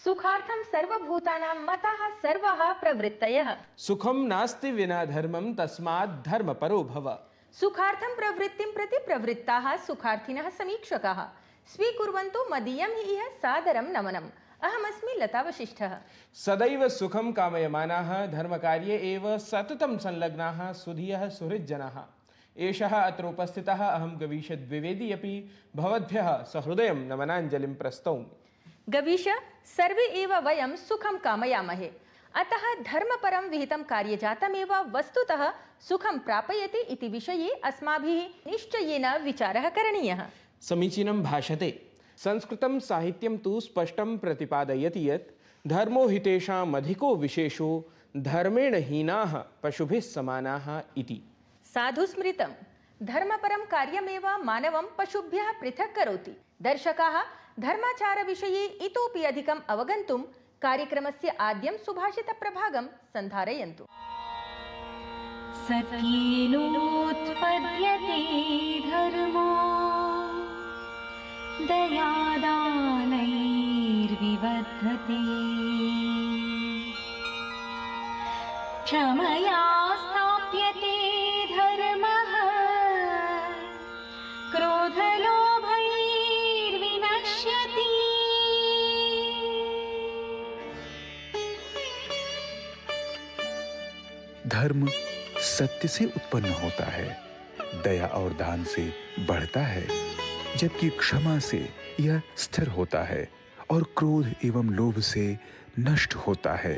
सुखार्थं सर्वभूतानां मतः सर्वः प्रवृत्तयः। सुखम नास्ति विना धर्मम तस्मात् धर्मपरो भव। सुखार्थं प्रवृत्तिं प्रति प्रवृत्ताः सुखार्थिनः समीक्षकाः स्वीकुर्वन्तु मदीयं हि इह सादरं नमनम्। अहमस्मि लता वशिष्ठः। सदैव सुखम कामयमानाः धर्मकार्ये एव सततं संलग्नाः सुधियः सुहृज्जनाः। एषः अत्र उपस्थितः अहं गवीश द्विवेदी अपि भवद्भ्यः सहृदयं नमनाञ्जलिं प्रस्तौमि। गवीश, सर्वे एव वयं सुखं कामयामहे, अतः धर्मपरं विहितं कार्यजातमेव वस्तुतः सुखं प्रापयति इति विषये अस्माभिः निश्चयेन विचारः करणीयः। समीचीनं भाषते। संस्कृतं साहित्यं तु स्पष्टं प्रतिपादयति यत् धर्मो हि तेषाम् अधिको विशेषो धर्मेण हीनाः पशुभिः समानाः इति। साधु स्मृतं। धर्मपरं कार्यमेव मानवं पशुभ्यः पृथक् करोति। दर्शकाः धर्माचारविषये इतोपि अधिकम् अवगन्तुं कार्यक्रमस्य आद्यं सुभाषितप्रभागं सन्धारयन्तु। सत्येनोत्पद्यते धर्मो दयादानैर्विवर्धते क्षमया स्थाप्यते धर्मः क्रोधलोभैर्विनश्यति। धर्म सत्य से उत्पन्न होता है, दया और दान से बढ़ता है, जबकि क्षमा से यह स्थिर होता है और क्रोध एवं लोभ से नष्ट होता है।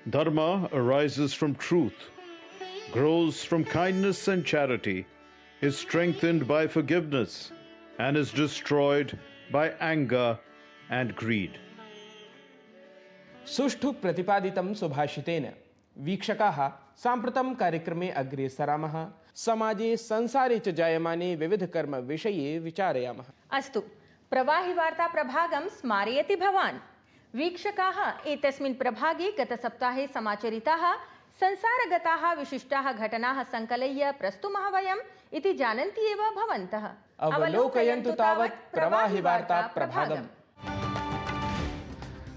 Dharma arises from truth, grows from kindness and charity, is strengthened by forgiveness, and is destroyed by anger and greed. सुष्ठु प्रतिपादितं सुभाषितेन वीक्षकाः साम्प्रतं कार्यक्रमे अग्रेसरामः। समाजे संसारे च जायमाने विविधकर्म विषये विचारयामः। अस्तु, प्रवाहिवार्ता प्रभागं स्मारयति भवान्। वीक्षकाः एतस्मिन् प्रभागे गतसप्ताहे समाचरिताः संसारगताः विशिष्टाः घटनाः सङ्कलय्य प्रस्तुमः वयम् इति जानन्ति एव भवन्तः। अवलोकयन्तु तावत् प्रवाहिवार्ता प्रभागम्।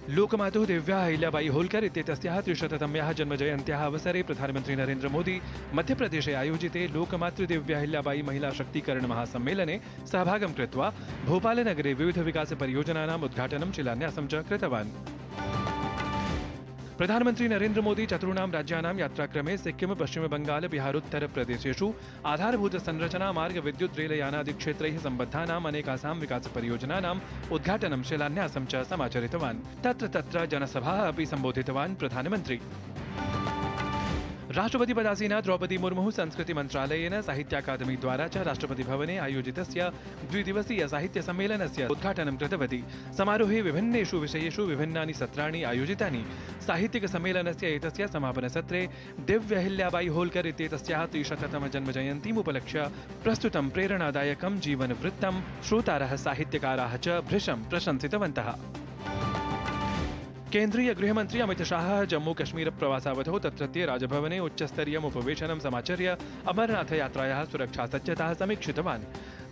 लोकमातुः दिव्या अहिल्याबाई होल्कर इत्येतस्याः 300तम्याः जन्मजयन्त्याः अवसरे प्रधानमन्त्री नरेन्द्र मोदी मध्यप्रदेशे आयोजिते लोकमातृदिव्या अहिल्याबाई महिला शक्तीकरण महासम्मेलने सहभागं कृत्वा भोपालनगरे विविधविकासपरियोजनानाम् उद्घाटनं शिलान्यासं च कृतवान्। प्रधानमन्त्री नरेन्द्र मोदी चतुर्णां राज्यानां यात्राक्रमे सिक्किम, पश्चिमबंगाल, बिहारोत्तरप्रदेशेषु आधारभूत संरचना, मार्ग, विद्युत्, रेलयानादि क्षेत्रैः सम्बद्धानाम् अनेकासां विकासपरियोजनानाम् उद्घाटनं शिलान्यासं च समाचरितवान्। तत्र जनसभाः अपि सम्बोधितवान् प्रधानमन्त्री। राष्ट्रपति पदासीना द्रौपदी मुर्मुः संस्कृति मन्त्रालयेन साहित्य अकादमी द्वारा च राष्ट्रपति भवने आयोजितस्य द्विदिवसीय साहित्य सम्मेलनस्य उद्घाटनं कृतवती। समारोहे विभिन्नेषु विषयेषु विभिन्नानि सत्राणि आयोजितानि। साहित्यिक सम्मेलनस्य एतस्य समापनसत्रे दिव्य अहिल्याबाई होल्कर इत्येतस्याः 300तम जन्मजयन्तीम् उपलक्ष्य प्रस्तुतं प्रेरणादायकं जीवनवृत्तं श्रोतारः साहित्यकाराः च भृशं प्रशंसितवन्तः। केन्द्रीय गृहमन्त्री अमित शाह जम्मू कश्मीर प्रवासावधौ तत्रत्य राजभवने उच्चस्तरीयम् उपवेशनं समाचर्य अमरनाथ यात्रायाः सुरक्षासज्जताः समीक्षितवान्।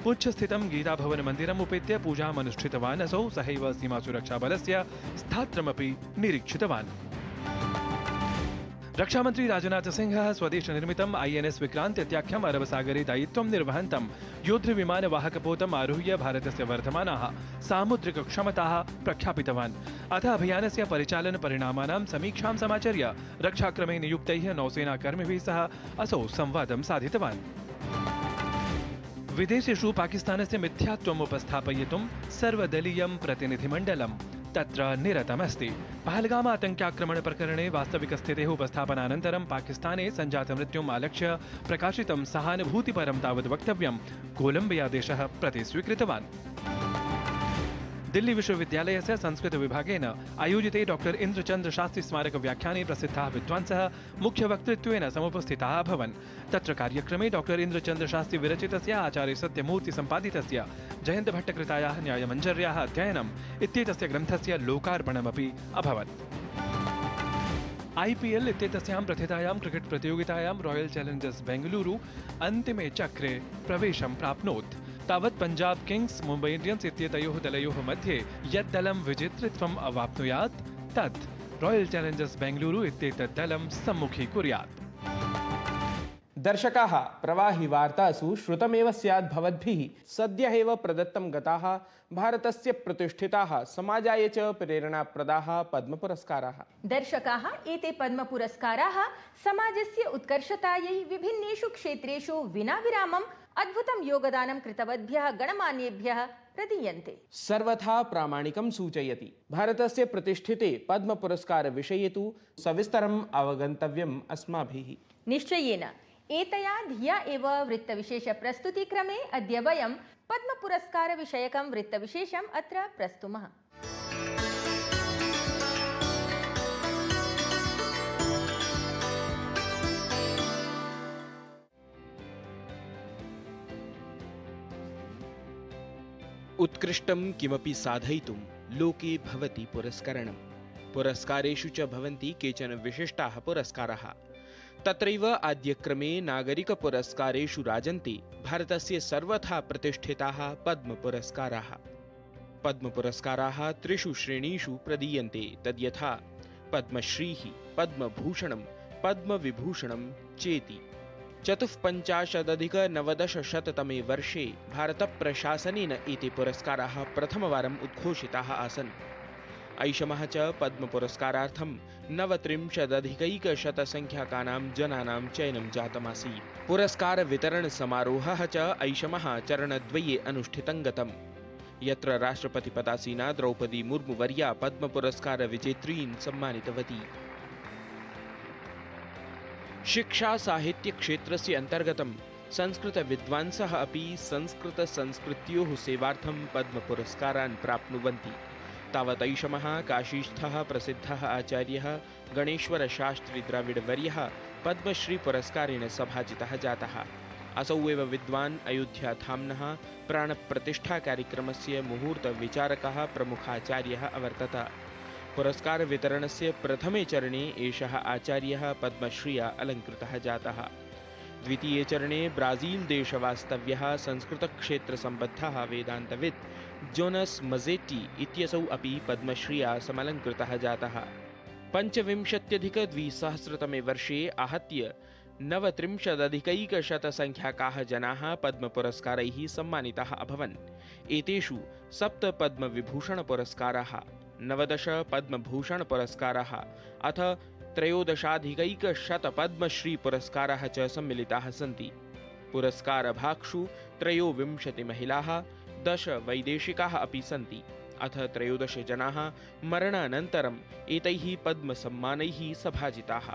पुच्छ स्थितं गीताभवन मन्दिरम् उपेत्य पूजाम् अनुष्ठितवान् असौ। सहैव सीमासुरक्षाबलस्य स्थात्रमपि निरीक्षितवान्। रक्षामन्त्री राजनाथ सिंहः स्वदेशनिर्मितम् INS विक्रान्त इत्याख्यम् अरबसागरे दायित्वं निर्वहन्तं योद्धविमानवाहकपोतम् आरुह्य भारतस्य वर्धमानाः सामुद्रिकक्षमताः प्रख्यापितवान्। अथ अभियानस्य परिचालनपरिणामानां समीक्षां समाचर्य रक्षाक्रमे नियुक्तैः नौसेनाकर्मिभिः सह असौ संवादं साधितवान्। विदेशेषु पाकिस्तानस्य मिथ्यात्वम् उपस्थापयितुं सर्वदलीयं प्रतिनिधिमण्डलं तत्र निरतमस्ति। पहलगाम आतङ्क्याक्रमण प्रकरणे वास्तविकस्थितेः उपस्थापनानन्तरं पाकिस्ताने सञ्जातमृत्युम् आलक्ष्य प्रकाशितं सहानुभूतिपरं तावद् वक्तव्यं कोलम्बियादेशः प्रति स्वीकृतवान्। दिल्ली विश्वविद्यालयस्य संस्कृत विभागेन आयोजिते डॉक्टर इन्द्रचन्द्र शास्त्री स्मारक व्याख्याने प्रसिद्धाः विद्वांसः मुख्यवक्तृत्वेन समुपस्थिताः अभवन्। तत्र कार्यक्रमे डॉक्टर इन्द्रचन्द्र शास्त्री विरचितस्य आचार्य सत्यमूर्ति सम्पादितस्य जयन्तभट्टकृतायाः न्यायमञ्जर्याः अध्ययनम् इत्येतस्य ग्रन्थस्य लोकार्पणमपि अभवत्। IPL इत्येतस्यां प्रथितायां क्रिकेट प्रतियोगितायां रॉयल चैलेंजर्स बेंगलुरु अन्तिमे चक्रे प्रवेशं प्राप्नोत्। तावत् पंजाब किंग्स मुंबई इंडियंस इत्येतयोः दलयोः मध्ये यत् दलं विजेतृत्वम् अवाप्नुयात् तत् रॉयल चैलेंजर्स बेंगलुरु इत्येतत् दलं सम्मुखीकुर्यात्। दर्शकाः, प्रवाहि वार्तासु श्रुतमेव स्यात् भवद्भिः सद्यः एव प्रदत्तं गताः भारतस्य प्रतिष्ठिताः समाजाय च प्रेरणाप्रदाः पद्मपुरस्काराः। दर्शकाः, एते पद्मपुरस्काराः समाजस्य उत्कर्षतायै विभिन्नेषु क्षेत्रेषु विना विरामम् अद्भुतं योगदानं कृतवद्भ्यः गणमान्येभ्यः प्रदीयन्ते। सर्वथा प्रामाणिकं सूचयति। भारतस्य प्रतिष्ठिते पद्मपुरस्कार विषये तु सविस्तरम् अवगन्तव्यम् अस्माभिः। निश्चयेन एतया धिया एव वृत्तविशेष प्रस्तुतिक्रमे अद्य वयं पद्मपुरस्कार विषयकं वृत्तविशेषम् अत्र प्रस्तुमः। उत्कृष्टं किमपि साधयितुं लोके भवति पुरस्करणं। पुरस्कारेषु च भवन्ति केचन विशिष्टाः पुरस्काराः। तत्रैव आद्यक्रमे नागरिकपुरस्कारेषु राजन्ते भारतस्य सर्वथा प्रतिष्ठिताः पद्मपुरस्काराः। पद्मपुरस्काराः त्रिषु श्रेणीषु प्रदीयन्ते, तद्यथा पद्मश्रीः, पद्मभूषणं, पद्मविभूषणं चेति। 54,90-तमे वर्षे भारतप्रशासनेन एते पुरस्काराः प्रथमवारम् उद्घोषिताः आसन्। ऐषमः च पद्मपुरस्कारार्थं 39,100-संख्याकानां जनानां चयनं जातमासीत्। पुरस्कारवितरणसमारोहः च ऐषमः चरणद्वये अनुष्ठितं गतम्, यत्र राष्ट्रपतिपदासीना द्रौपदी मुर्मुवर्या पद्मपुरस्कारविजेत्रीन् सम्मानितवती। शिक्षा साहित्य क्षेत्रस्य अंतर्गतं संस्कृतविद्वांसः अपि संस्कृतसंस्कृत्योः सेवार्थं पद्मपुरस्कारान् प्राप्नुवन्ति। तावत् ऐषमः काशीस्थः प्रसिद्धः आचार्यः गणेश्वरशास्त्री द्रविडवर्यः पद्मश्रीपुरस्कारेण सभाजितः जातः। असौ एव विद्वान् अयोध्याधाम्नः प्राणप्रतिष्ठाकार्यक्रमस्य मुहूर्तविचारकः प्रमुखाचार्यः अवर्तत। पुरस्कारवितरणस्य प्रथमे चरणे एषः आचार्यः पद्मश्रिया अलङ्कृतः जातः। द्वितीये चरणे ब्राजील्देशवास्तव्यः संस्कृतक्षेत्रसम्बद्धः वेदान्तविद् जोनस् मजेट्टी इत्यसौ अपि पद्मश्रिया समलङ्कृतः जातः। 25,200-तमे वर्षे आहत्य 39,100-संख्याकाः जनाः पद्मपुरस्कारैः सम्मानिताः अभवन्। एतेषु 7 पद्मविभूषणपुरस्काराः, 19 पद्मभूषणपुरस्काराः अथ 13,100 पद्मश्रीपुरस्काराः च सम्मिलिताः सन्ति। पुरस्कारभाक्षु 23 महिलाः, 10 वैदेशिकाः अपि सन्ति, अथ 13 जनाः मरणानन्तरम् एतैः पद्मसम्मानैः सभाजिताः।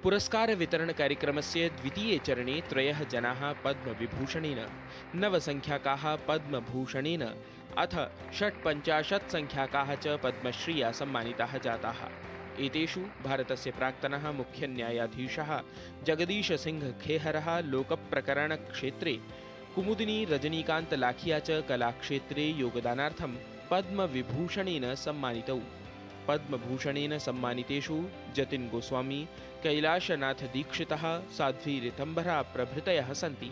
पुरस्कारवितरणकार्यक्रमस्य द्वितीये चरणे 3 जनाः पद्मविभूषणेन, 9 संख्याकाः पद्मभूषणेन अथ 56 संख्याकाः च पद्मश्रिया सम्मानिताः जाताः। एतेषु भारतस्य प्राक्तनः मुख्यन्यायाधीशः जगदीशसिंह खेहरः लोकप्रकरणक्षेत्रे, कुमुदिनी रजनीकान्त लाखिया च कलाक्षेत्रे योगदानार्थं पद्मविभूषणेन सम्मानितौ। पद्मभूषणेन सम्मानितेषु जतिन गोस्वामी, कैलाशनाथ दीक्षितः, साध्वी ऋतंभरा प्रभृतयः सन्ति।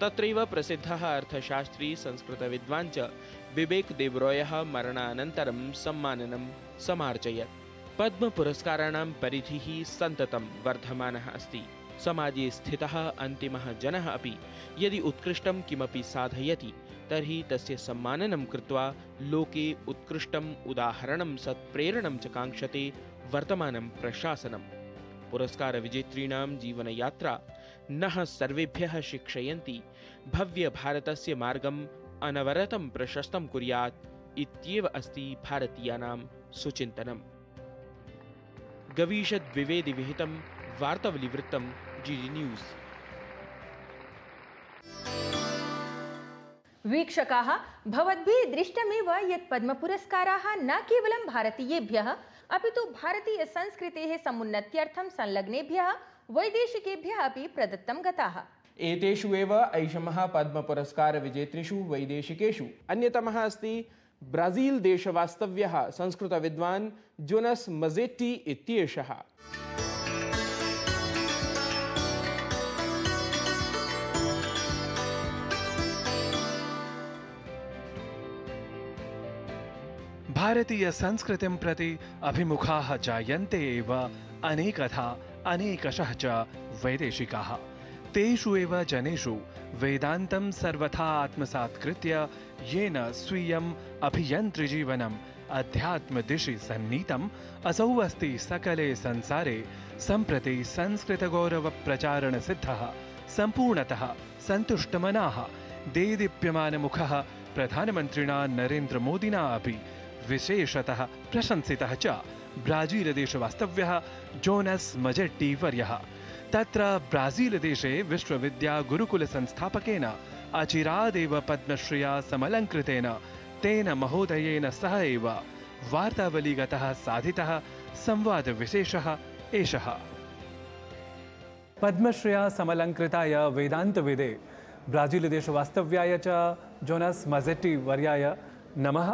तत्रैव प्रसिद्धः अर्थशास्त्री संस्कृतविद्वान् च विवेक देवरॉयः मरणानन्तरं सम्माननं समार्जयत्। पद्मपुरस्काराणां परिधिः सन्ततं वर्धमानः अस्ति। समाजे स्थितः अन्तिमः जनः अपि यदि उत्कृष्टं किमपि साधयति तर्हि तस्य सम्माननं कृत्वा लोके उत्कृष्टम् उदाहरणं सत्प्रेरणं च काङ्क्षते वर्तमानं प्रशासनम्। पुरस्कारविजेतॄणां जीवनयात्रा नः सर्वेभ्यः शिक्षयन्ति भव्यभारतस्य मार्गम् अनवरतं प्रशस्तं कुर्यात् इत्येव अस्ति भारतीयानां सुचिन्तनम्। गवीषद्विवेदि विहितं वार्तावलीवृत्तं GD न्यूज़। वीक्षकाः, भवद्भिः दृष्टमेव यत् पद्मपुरस्काराः न केवलं भारतीयेभ्यः अपि तु भारतीयसंस्कृतेः समुन्नत्यर्थं संलग्नेभ्यः वैदेशिकेभ्यः अपि प्रदत्तं गताः। एतेषु एव ऐषमः पद्मपुरस्कारविजेतृषु वैदेशिकेषु अन्यतमः अस्ति ब्राजील देशवास्तव्यः संस्कृतविद्वान् जोनस् मजेट्टी इत्येषः। भारतीयसंस्कृतिं प्रति अभिमुखाः जायन्ते एव अनेकथा अनेकशः च वैदेशिकाः। तेषु एव जनेषु वेदान्तं सर्वथा आत्मसात् कृत्य येन स्वीयम् अभियन्त्रिजीवनम् अध्यात्मदिशि सन्नीतम् असौ अस्ति सकले संसारे सम्प्रति संस्कृतगौरवप्रचारणसिद्धः सम्पूर्णतः सन्तुष्टमनाः देदीप्यमानमुखः प्रधानमन्त्रिणा नरेन्द्रमोदिना अपि विशेषतः प्रशंसितः च ब्राजीलदेशवास्तव्यः जोनस् मजेट्टी वर्यः। तत्र ब्राजीलदेशे विश्वविद्यागुरुकुलसंस्थापकेन अचिरादेव पद्मश्रिया समलङ्कृतेन तेन महोदयेन सह एव वार्तावलीगतः साधितः संवादविशेषः एषः। पद्मश्रिया समलङ्कृताय वेदान्तविदे ब्राजीलदेशवास्तव्याय च जोनस् मजेट्टी वर्याय नमः।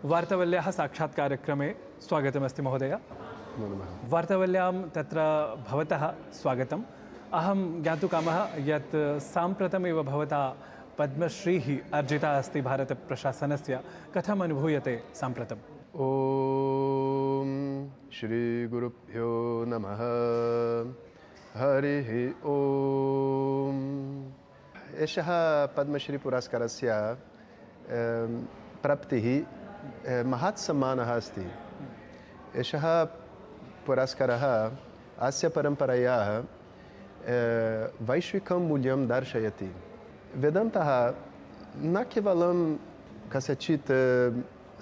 वार्तावल्याः साक्षात्कारक्रमे स्वागतमस्ति महोदय। वार्तावल्यां तत्र भवतः स्वागतम्। अहं ज्ञातुकामः यत् साम्प्रतमेव भवता पद्मश्रीः अर्जिता अस्ति भारतप्रशासनस्य। कथम् अनुभूयते साम्प्रतम्? ॐ श्रीगुरुभ्यो नमः। हरिः ॐ। एषः पद्मश्रीपुरस्कारस्य प्राप्तिः महत् सम्मानः अस्ति। एषः पुरस्कारः अस्य परम्परायाः वैश्विकं मूल्यं दर्शयति। वेदान्तः न केवलं कस्यचित्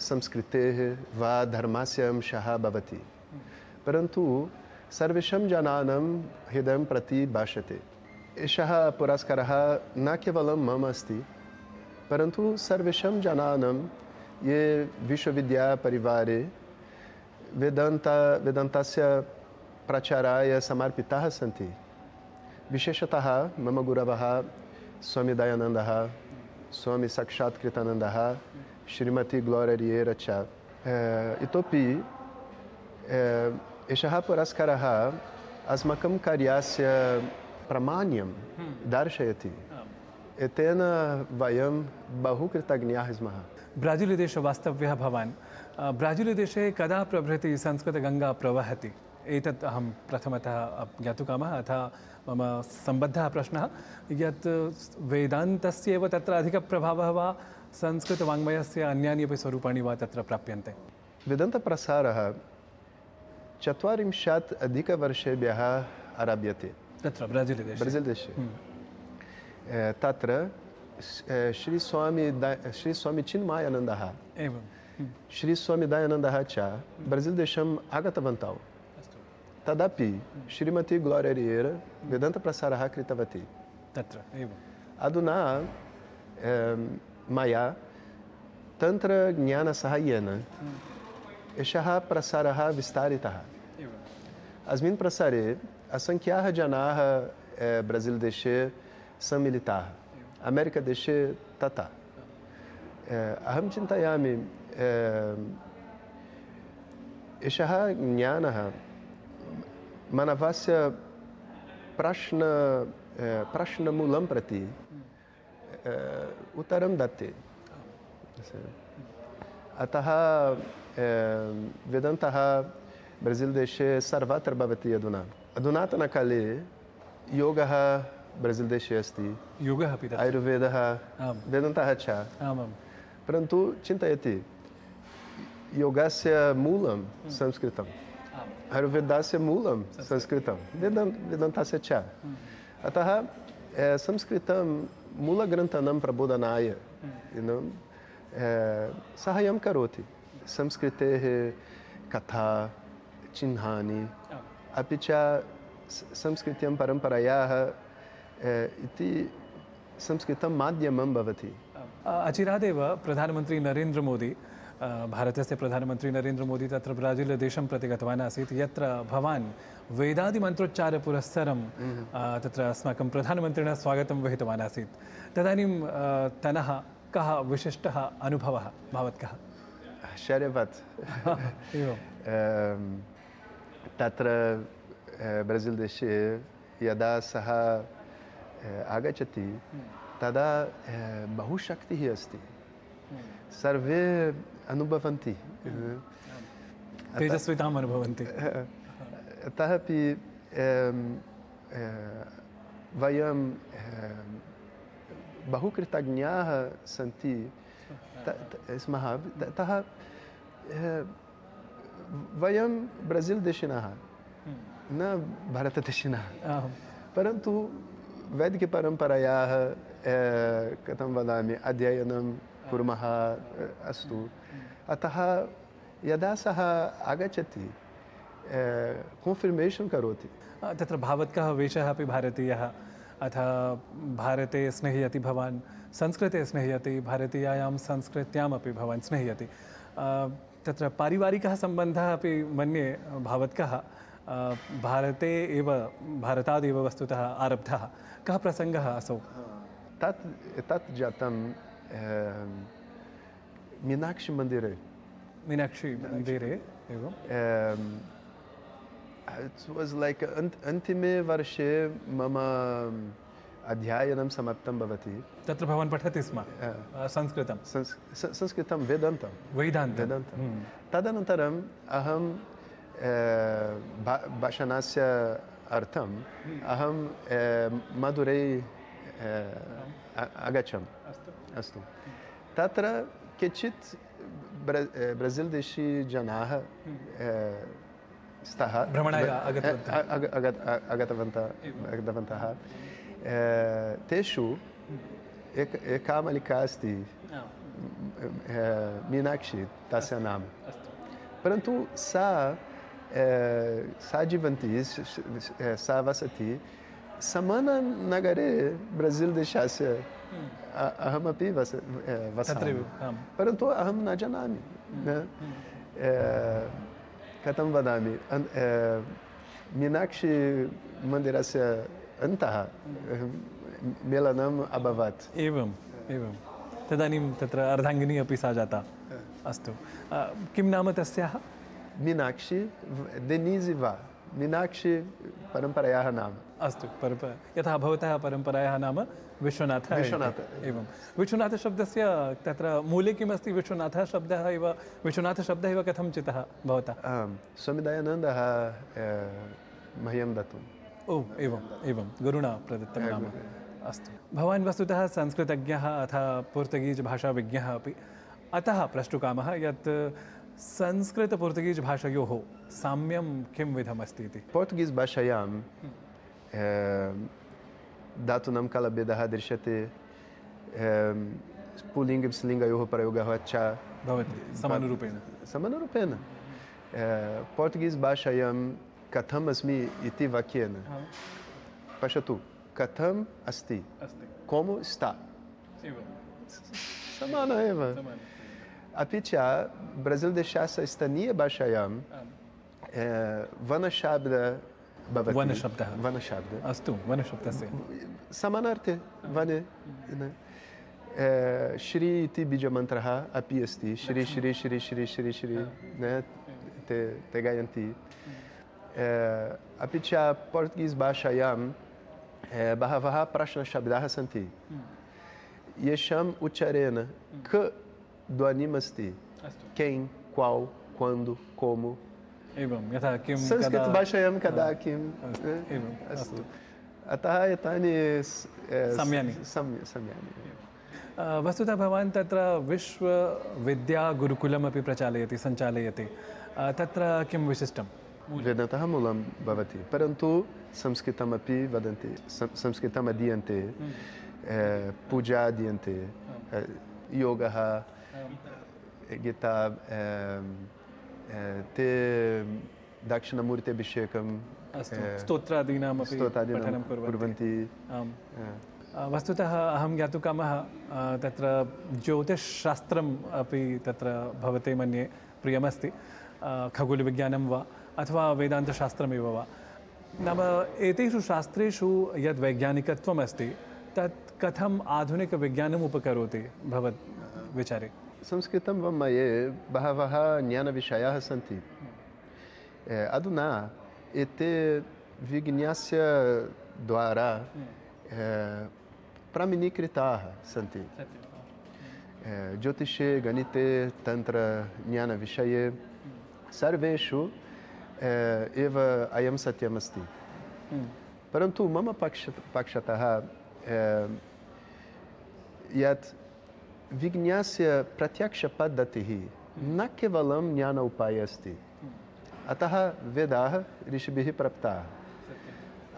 संस्कृतेः वा धर्मस्य अंशः भवति, परन्तु सर्वेषां जनानां हृदयं प्रति भाषते। एषः पुरस्कारः न केवलं मम अस्ति, परन्तु सर्वेषां जनानां ये विश्वविद्यापरिवारे वेदान्तस्य प्रचाराय समर्पिताः सन्ति। विशेषतः मम गुरवः स्वामी दयानन्दः, स्वामी साक्षात् कृतानन्दः, श्रीमती ग्लोरिया रिएरा च। इतोपि एषः पुरस्कारः अस्माकं कार्यस्य प्रामाण्यं दर्शयति। एतेन वयं बहु कृतज्ञाः स्मः। ब्राजीलदेशवास्तव्यः भवान्। ब्राजीलदेशे कदा प्रभृति संस्कृतगङ्गा प्रवहति? एतत् अहं प्रथमतः ज्ञातुकामः। अतः मम सम्बद्धः प्रश्नः यत् वेदान्तस्य एव तत्र अधिकप्रभावः वा संस्कृतवाङ्मयस्य अन्यानि अपि स्वरूपाणि वा तत्र प्राप्यन्ते? वेदान्तप्रसारः 40 अधिकवर्षेभ्यः आरभ्यते तत्र ब्राजीलदेशे। तत्र श्री स्वामी चिन्मयानन्दः एवं श्री स्वामी दयानन्दः च ब्राजीलदेशम् आगतवन्तौ। तदपि श्रीमती ग्लोरिया रिएरा वेदान्तप्रसारः कृतवती तत्र एवम्। अधुना मया तन्त्रज्ञानसाहाय्येन एषः प्रसारः विस्तारितः। अस्मिन् प्रसारे असङ्ख्याः जनाः ब्राजीलदेशे सम्मिलिताः, अमेरिकादेशे तथा। अहं चिन्तयामि एषः ज्ञानः मानवस्य प्रश्नमूलं प्रति उत्तरं दत्ते। अतः वेदान्तः ब्राजीलदेशे सर्वत्र भवति। अधुनातनकाले योगः ब्राजीलदेशे अस्ति, योगः अपि तत्र, आयुर्वेदः, वेदान्तः च। आमां। परन्तु चिन्तयति योगस्य मूलं संस्कृतम्, आयुर्वेदस्य मूलं संस्कृतं, वेदान्तस्य च। अतः संस्कृतं मूलग्रन्थानां प्रबोधनाय साहाय्यं करोति। संस्कृतेः कथा, चिह्नानि, अपि च संस्कृतं परम्परायाः इति संस्कृतं माध्यमं भवति। अचिरादेव प्रधानमन्त्री नरेन्द्रमोदी, भारतस्य प्रधानमन्त्री नरेन्द्रमोदी तत्र ब्राजीलदेशं प्रति गतवान् आसीत्, यत्र भवान् वेदादिमन्त्रोच्चारपुरस्सरं तत्र अस्माकं प्रधानमन्त्रिणा स्वागतं वहितवान् आसीत्। तदानीं तनः कः विशिष्टः अनुभवः भवत्कः? आश्चर्यवत्। तत्र ब्राजीलदेशे यदा सः आगच्छति तदा बहु शक्तिः अस्ति। सर्वे अनुभवन्ति तेजस्विताम् अनुभवन्ति। अतः अपि वयं बहु कृतज्ञाः सन्ति स्मः। अतः वयं ब्राज़िल् देशिनः न भारतदेशिनः, परन्तु वैदिकपरम्परायाः कथं वदामि अध्ययनं कुर्मः अस्तु। अतः यदा सः आगच्छति कन्फर्मेशन् करोति। तत्र भावत्कः वेषः अपि भारतीयः, अथ भारते स्नेह्यति भवान्, संस्कृते स्नेह्यति, भारतीयायां संस्कृत्यामपि भवान् स्नेह्यति। तत्र पारिवारिकः सम्बन्धः अपि मन्ये भावत्कः भारते एव, भारतादेव वस्तुतः आरब्धः। कः प्रसङ्गः असौ? तत् जातं मीनाक्षीमन्दिरे। मीनाक्षीमन्दिरे एवं? It was like अन्तिमे वर्षे मम अध्ययनं समाप्तं भवति। तत्र भवान् पठति स्म संस्कृतं? संस्कृतं वेदान्तं। वेदान्तं। तदनन्तरम् अहं भाषणस्य अर्थम् अहं मधुरै अगच्छम्। अस्तु। तत्र केचित् ब्राज़िल् देशी जनाः स्तः भ्रमणाय आगतवन्तः। तेषु एका बालिका अस्ति, मीनाक्षी तस्य नाम। परन्तु सा जीवन्ति, सा वसति समाननगरे ब्राज़िल् देशस्य। अहमपि वसामि, परन्तु अहं न जानामि कथं वदामि। मीनाक्षी मन्दिरस्य अन्तः मेलनम् अभवत्। एवम् एवं। तदानीं तत्र अर्धाङ्गिनी अपि सा जाता। अस्तु, किं नाम तस्याः? मीनाक्षी देनीज़िवा, मीनाक्षी परम्परायाः नाम। अस्तु, यथा भवतः परम्परायाः नाम विश्वनाथः। एवं। विश्वनाथशब्दस्य तत्र मूले किमस्ति? विश्वनाथशब्दः एव कथं चितः भवतः? स्वामिदयानन्दः मह्यं दत्तम्। ओ एवं गुरुणा प्रदत्तं नाम। अस्तु, भवान् वस्तुतः संस्कृतज्ञः अथ पोर्तुगीस् भाषाविज्ञः अपि। अतः प्रष्टुकामः यत् संस्कृत-पोर्तुगीस् भाषयोः साम्यं किं विधमस्ति इति। पोर्तुगीस् भाषायां धातूनां कालभेदः दृश्यते। पुल्लिङ्ग-स्त्रीलिङ्गयोः प्रयोगः च भवति समानुरूपेण। पोर्तुगीस् भाषायां कथम् अस्मि इति वाक्येन पश्यतु, कथम् अस्ति, कोमो स्ता, समानः एव। अपि च ब्राज़िल् देशस्य स्थानीयभाषायां वनशब्दः भवति। वनशब्दः। अस्तु, वनशब्दस्य समानार्थे वने। श्री इति बीजमन्त्रः अपि अस्ति। श्री श्री श्री श्री श्री श्री ते गायन्ति। अपि च पोर्तुगीस् भाषायां बहवः प्रश्नशब्दाः सन्ति येषाम् उच्चारेण क ध्वनिमस्ति। कें, क्वौ, क्वान्दु, कोमु। एवं, यथा किं संस्कृतभाषायां कदा किम्। अस्तु, अतः एतानि सम्यानि। वस्तुतः भवान् तत्र विश्वविद्यागुरुकुलमपि सञ्चालयति। तत्र किं विशिष्टं? वेदान्तः मूलं भवति, परन्तु संस्कृतमपि वदन्ति, संस्कृतम् अधीयन्ते, पूजा अधीयन्ते, योगः, गीता, ते दक्षिणमूर्त्यभिषेकं, स्तोत्रादीनामपि पठनं कुर्वन्ति। वस्तुतः अहं ज्ञातुकामः तत्र ज्योतिषशास्त्रम् अपि तत्र भवते मन्ये प्रियमस्ति, खगोलविज्ञानं वा अथवा वेदान्तशास्त्रमेव वा। नाम एतेषु शास्त्रेषु यद् वैज्ञानिकत्वम् अस्ति तत् कथम् आधुनिकविज्ञानम् उपकरोति भवत् विचारे? संस्कृतं मये बहवः ज्ञानविषयाः सन्ति। अधुना एते विज्ञानस्य द्वारा प्रमाणीकृताः सन्ति। ज्योतिषे गणिते तन्त्रज्ञानविषये सर्वेषु एव अयं सत्यमस्ति। परन्तु मम पक्षतः यत् विज्ञानस्य प्रत्यक्षपद्धतिः न केवलं ज्ञान उपायः अस्ति, अतः वेदाः ऋषिभिः प्राप्ताः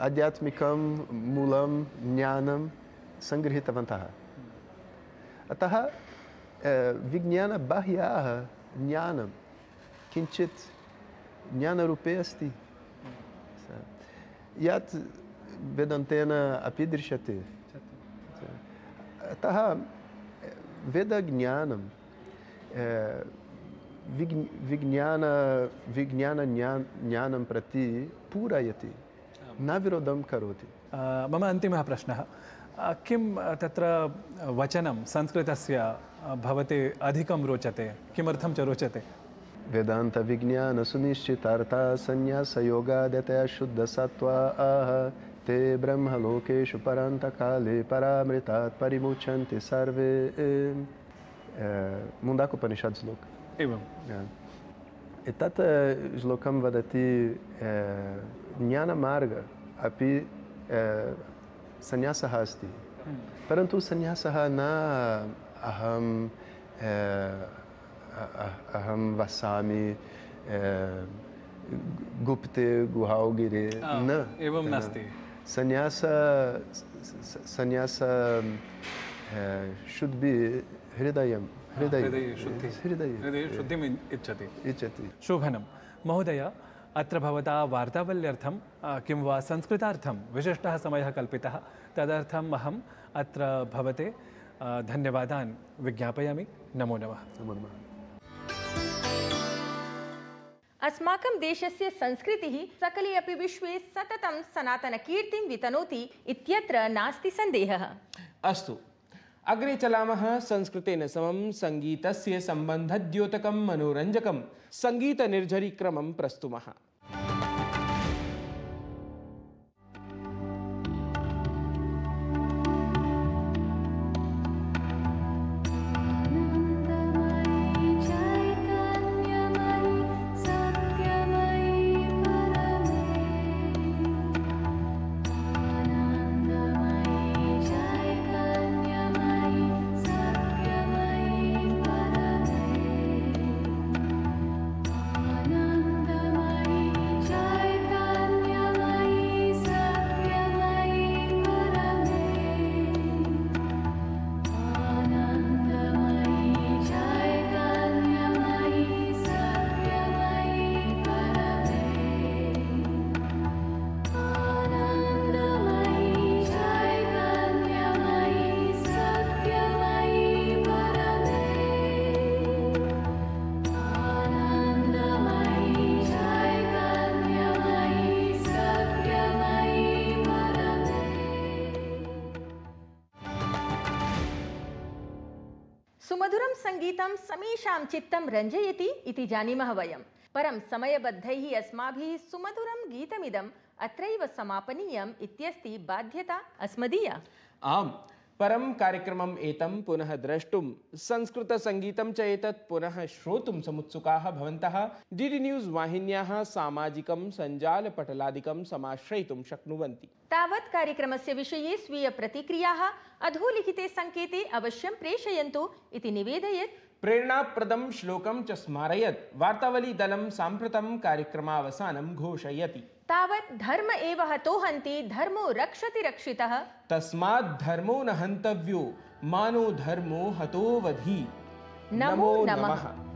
आध्यात्मिकं मूलं ज्ञानं सङ्गृहीतवन्तः। अतः विज्ञानबाह्याः ज्ञानं किञ्चित् ज्ञानरूपे अस्ति, यत् वेदान्तेन अपि दृश्यते। अतः वेदज्ञानं विज्ञानं प्रति पूरयति, न विरोधं करोति। मम अन्तिमः प्रश्नः, किं तत्र वचनं संस्कृतस्य भवते अधिकं रोचते, किमर्थं च रोचते? वेदान्तविज्ञानसुनिश्चितार्था संन्यासयोगादतया शुद्धसत्त्वाः ते ब्रह्मलोकेषु परान्तकाले परामृतात् परिमुच्यन्ते सर्वे। मुण्डकोपनिषद् श्लोक। एवं एतत् श्लोकं वदति ज्ञानमार्ग अपि संन्यासः अस्ति, परन्तु संन्यासः न अहं वसामि गुप्ते गुहागिरे, न, एवं नास्ति। संन्यास शुद्ध भी हृदय शुद्धिम् इच्छति। शोभनं महोदय, अत्र भवता वार्तावल्यर्थं किं वा संस्कृतार्थं विशिष्टः समयः कल्पितः, तदर्थम् अहम् अत्र भवते धन्यवादान् विज्ञापयामि। नमो नमः। नमो नमः। अस्माकं देशस्य संस्कृतिः सकले अपि विश्वे सततं सनातनकीर्तिं वितनोति इत्यत्र नास्ति सन्देहः। अस्तु, अग्रे चलामः संस्कृतेन समं सङ्गीतस्य सम्बन्धद्योतकं मनोरञ्जकं सङ्गीतनिर्झरीक्रमं प्रस्तुमः। सुमधुरं संगीतं समेषां चित्तं रञ्जयति इति जानीमः वयं, परं समयबद्धैः अस्माभिः सुमधुरं गीतमिदम् अत्रैव समापनीयम् इत्यस्ति बाध्यता अस्मदीया। आम्, परं कार्यक्रमम् एतं पुनः द्रष्टुं संस्कृतसङ्गीतं च एतत् पुनः श्रोतुं समुत्सुकाः भवन्तः डीडी न्यूज़ वाहिन्याः सामाजिकं सञ्जालपटलादिकं समाश्रयितुं शक्नुवन्ति। तावत् कार्यक्रमस्य विषये स्वीयप्रतिक्रियाः अधोलिखिते सङ्केते अवश्यं प्रेषयन्तु इति निवेदयत् प्रेरणाप्रदं श्लोकं च स्मारयत् वार्तावलीदलं साम्प्रतं कार्यक्रमावसानं घोषयति। तावत् धर्म एव हतो हन्ति धर्मो रक्षति रक्षितः, तस्मात् धर्मो न हन्तव्यो मानो धर्मो हतो वधि। नमो नमः।